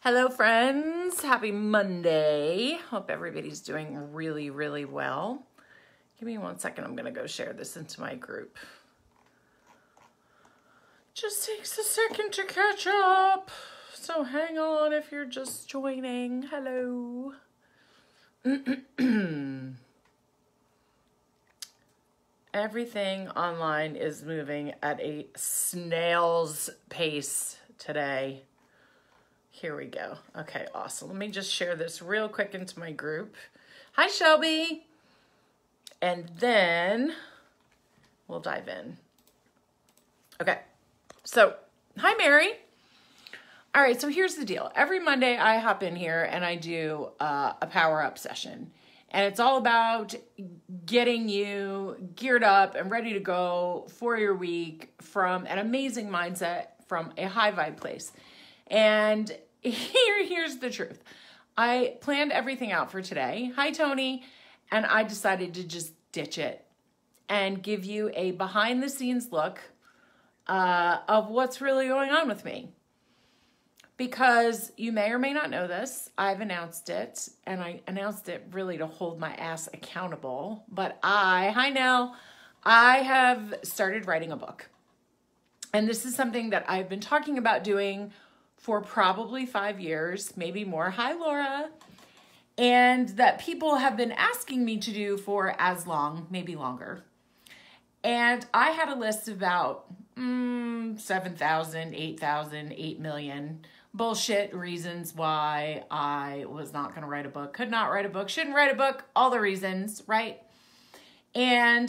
Hello friends, happy Monday. Hope everybody's doing really, really well. Give me 1 second, I'm gonna go share this into my group. Just takes a second to catch up. So hang on if you're just joining. Hello. Everything online is moving at a snail's pace today. Here we go. Okay, awesome. Let me just share this real quick into my group. Hi, Shelby. And then we'll dive in. Okay, so hi, Mary. All right, so here's the deal. Every Monday I hop in here and I do a power up session. And it's all about getting you geared up and ready to go for your week from an amazing mindset, from a high vibe place. And here's the truth. I planned everything out for today. Hi, Tony. And I decided to just ditch it and give you a behind the scenes look of what's really going on with me. Because you may or may not know this, I've announced it, and I announced it really to hold my ass accountable. But hi Nell, I have started writing a book. And this is something that I've been talking about doing for probably 5 years, maybe more. Hi, Laura. And that people have been asking me to do for as long, maybe longer. And I had a list of about 7,000, 8,000, 8 million bullshit reasons why I was not going to write a book, could not write a book, shouldn't write a book, all the reasons, right? And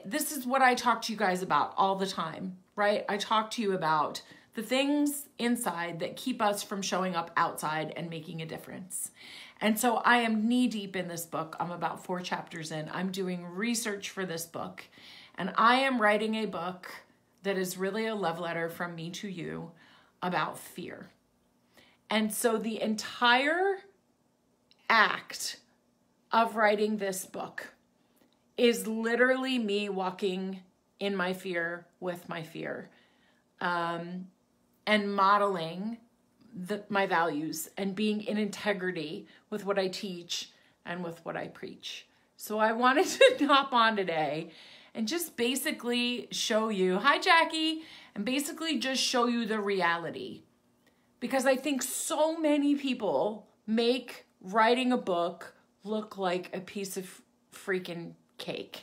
this is what I talk to you guys about all the time, right? I talk to you about the things inside that keep us from showing up outside and making a difference. And so I am knee deep in this book. I'm about 4 chapters in. I'm doing research for this book. And I am writing a book that is really a love letter from me to you about fear. And so the entire act of writing this book is literally me walking in my fear with my fear. And modeling my values and being in integrity with what I teach and with what I preach. So I wanted to hop on today and just basically show you, hi Jackie, and basically just show you the reality. Because I think so many people make writing a book look like a piece of freaking cake.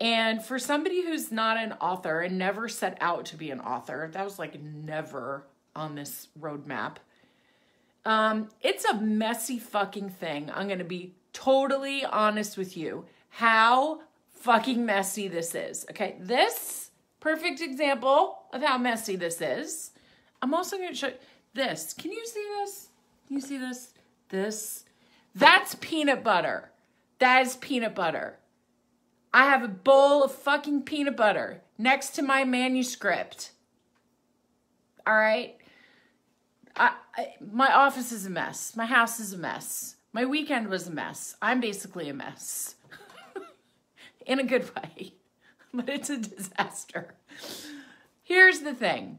And for somebody who's not an author and never set out to be an author, that was like never on this roadmap. It's a messy fucking thing. I'm going to be totally honest with you. How fucking messy this is. Okay, this perfect example of how messy this is. I'm also going to show this. Can you see this? Can you see this? That's peanut butter. That is peanut butter. I have a bowl of fucking peanut butter next to my manuscript. All right? My office is a mess. My house is a mess. My weekend was a mess. I'm basically a mess. In a good way. But it's a disaster. Here's the thing.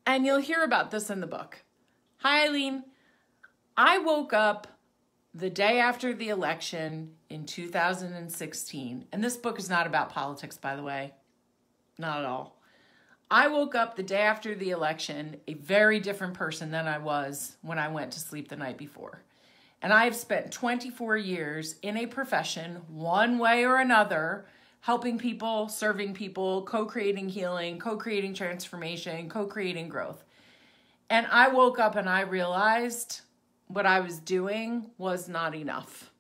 And you'll hear about this in the book. Hi, Eileen. I woke up the day after the election in 2016, and this book is not about politics, by the way, not at all. I woke up the day after the election a very different person than I was when I went to sleep the night before. And I've spent 24 years in a profession, one way or another, helping people, serving people, co-creating healing, co-creating transformation, co-creating growth. And I woke up and I realized what I was doing was not enough.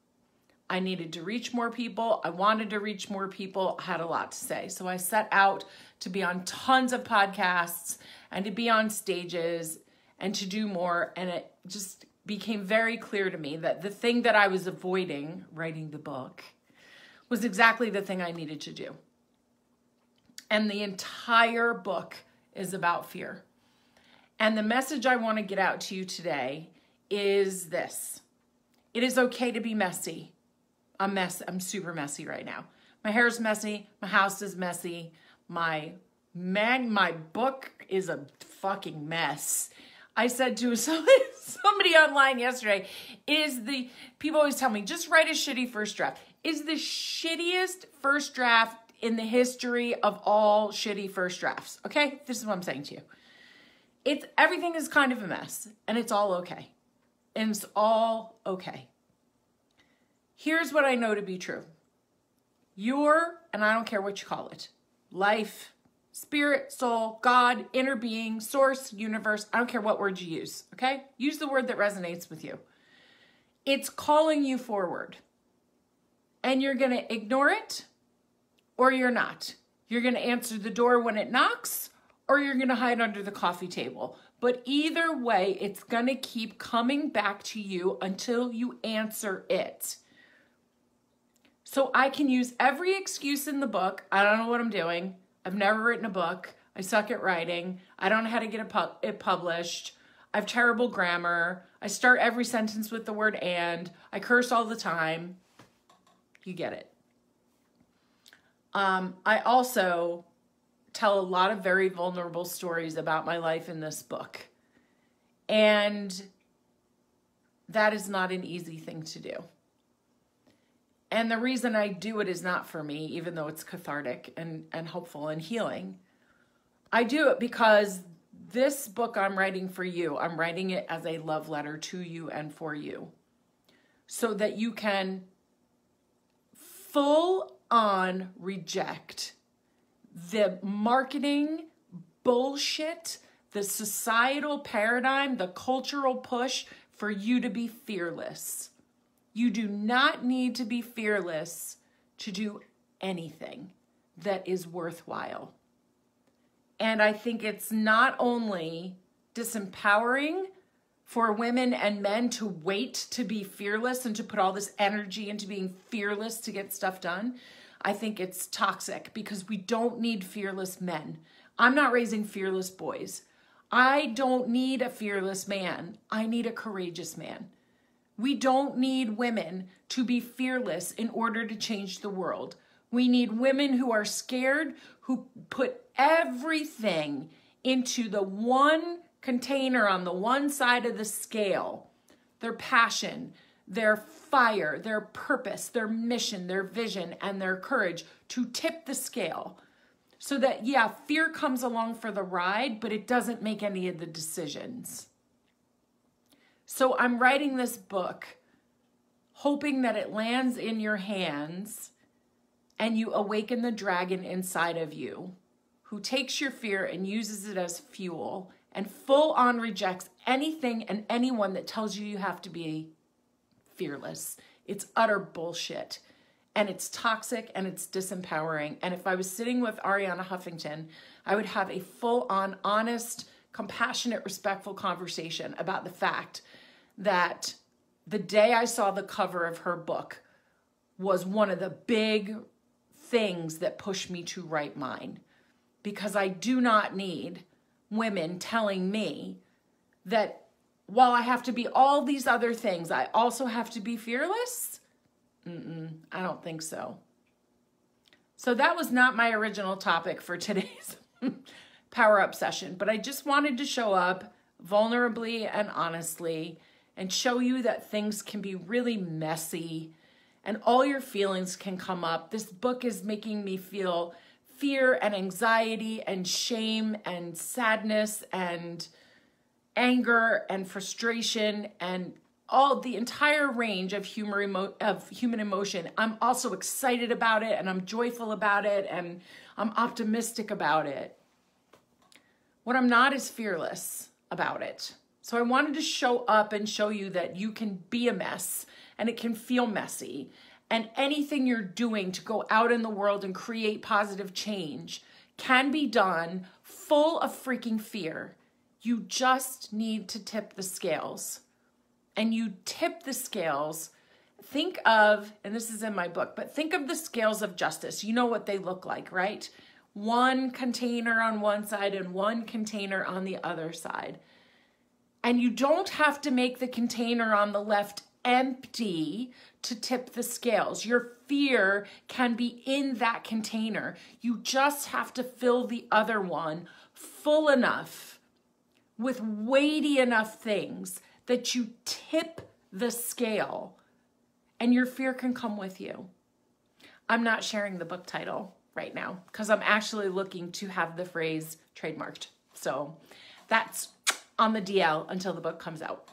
I needed to reach more people. I wanted to reach more people. I had a lot to say. So I set out to be on tons of podcasts and to be on stages and to do more. And it just became very clear to me that the thing that I was avoiding, writing the book, was exactly the thing I needed to do. And the entire book is about fear. And the message I want to get out to you today is this. It is okay to be messy. I'm super messy right now. My hair's messy. My house is messy. My book is a fucking mess. I said to somebody online yesterday, people always tell me, just write a shitty first draft. Is the shittiest first draft in the history of all shitty first drafts. Okay? This is what I'm saying to you. Everything is kind of a mess, and it's all okay. And it's all okay. Here's what I know to be true. And I don't care what you call it, life, spirit, soul, God, inner being, source, universe, I don't care what word you use, okay? Use the word that resonates with you. It's calling you forward. And you're going to ignore it, or you're not. You're going to answer the door when it knocks, or you're going to hide under the coffee table. But either way, it's going to keep coming back to you until you answer it. So I can use every excuse in the book. I don't know what I'm doing. I've never written a book. I suck at writing. I don't know how to get it published. I have terrible grammar. I start every sentence with the word and. I curse all the time. You get it. I also tell a lot of very vulnerable stories about my life in this book. And that is not an easy thing to do. And the reason I do it is not for me, even though it's cathartic and hopeful and healing. I do it because this book I'm writing for you, I'm writing it as a love letter to you and for you. So that you can full on reject the marketing bullshit, the societal paradigm, the cultural push for you to be fearless. You do not need to be fearless to do anything that is worthwhile. And I think it's not only disempowering for women and men to wait to be fearless and to put all this energy into being fearless to get stuff done. I think it's toxic because we don't need fearless men. I'm not raising fearless boys. I don't need a fearless man. I need a courageous man. We don't need women to be fearless in order to change the world. We need women who are scared, who put everything into the one container on the one side of the scale. Their passion, their fire, their purpose, their mission, their vision, and their courage to tip the scale. So that, yeah, fear comes along for the ride, but it doesn't make any of the decisions. So I'm writing this book hoping that it lands in your hands and you awaken the dragon inside of you who takes your fear and uses it as fuel and full on rejects anything and anyone that tells you you have to be fearless. It's utter bullshit. And it's toxic and it's disempowering. And if I was sitting with Arianna Huffington, I would have a full-on, honest, compassionate, respectful conversation about the fact that the day I saw the cover of her book was one of the big things that pushed me to write mine. Because I do not need women telling me that while I have to be all these other things, I also have to be fearless. I don't think so. So that was not my original topic for today's Power Up session, but I just wanted to show up vulnerably and honestly and show you that things can be really messy and all your feelings can come up. This book is making me feel fear and anxiety and shame and sadness and anger and frustration and all the entire range of human emotion. I'm also excited about it and I'm joyful about it and I'm optimistic about it. What I'm not is fearless about it. So I wanted to show up and show you that you can be a mess and it can feel messy. And anything you're doing to go out in the world and create positive change can be done full of freaking fear. You just need to tip the scales. And you tip the scales, think of, and this is in my book, but think of the scales of justice. You know what they look like, right? One container on one side and one container on the other side. And you don't have to make the container on the left empty to tip the scales. Your fear can be in that container. You just have to fill the other one full enough with weighty enough things that you tip the scale and your fear can come with you. I'm not sharing the book title right now because I'm actually looking to have the phrase trademarked. So that's on the DL until the book comes out.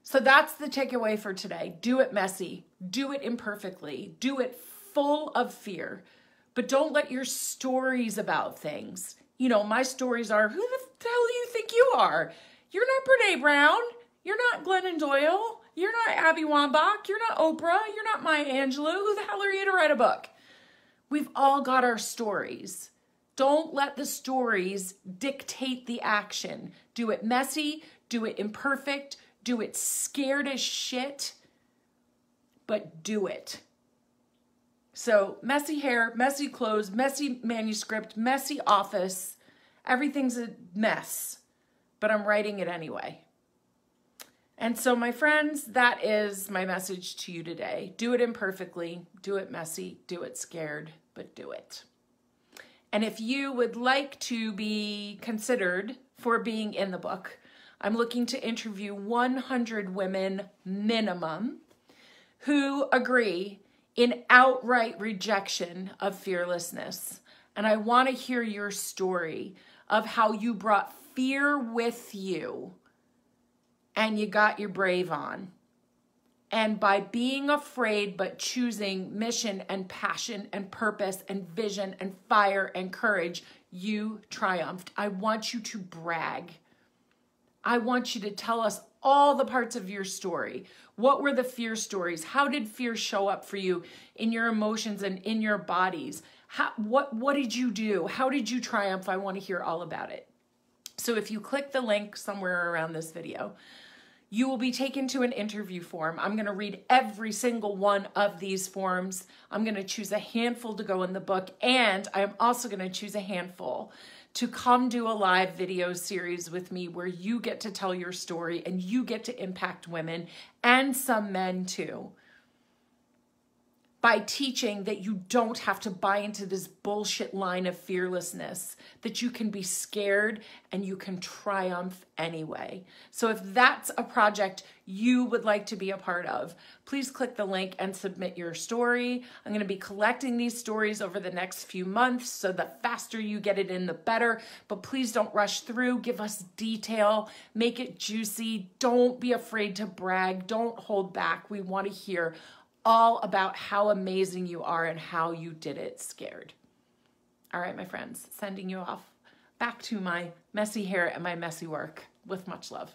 So that's the takeaway for today. Do it messy. Do it imperfectly. Do it full of fear. But don't let your stories about things. You know, my stories are, who the hell do you think you are? You're not Brene Brown. You're not Glennon Doyle. You're not Abby Wambach. You're not Oprah. You're not Maya Angelou. Who the hell are you to write a book? We've all got our stories. Don't let the stories dictate the action. Do it messy. Do it imperfect. Do it scared as shit. But do it. So messy hair, messy clothes, messy manuscript, messy office. Everything's a mess. But I'm writing it anyway. And so, my friends, that is my message to you today. Do it imperfectly, do it messy, do it scared, but do it. And if you would like to be considered for being in the book, I'm looking to interview 100 women minimum who agree in outright rejection of fearlessness. And I want to hear your story of how you brought fear with you and you got your brave on. And by being afraid but choosing mission and passion and purpose and vision and fire and courage, you triumphed. I want you to brag. I want you to tell us all the parts of your story. What were the fear stories? How did fear show up for you in your emotions and in your bodies? What did you do? How did you triumph? I want to hear all about it. So if you click the link somewhere around this video, you will be taken to an interview form. I'm going to read every single one of these forms. I'm going to choose a handful to go in the book, and I'm also going to choose a handful to come do a live video series with me where you get to tell your story and you get to impact women and some men too, by teaching that you don't have to buy into this bullshit line of fearlessness, that you can be scared and you can triumph anyway. So if that's a project you would like to be a part of, please click the link and submit your story. I'm going to be collecting these stories over the next few months, so the faster you get it in, the better. But please don't rush through. Give us detail. Make it juicy. Don't be afraid to brag. Don't hold back. We want to hear all about how amazing you are and how you did it scared. All right, my friends, sending you off back to my messy hair and my messy work with much love.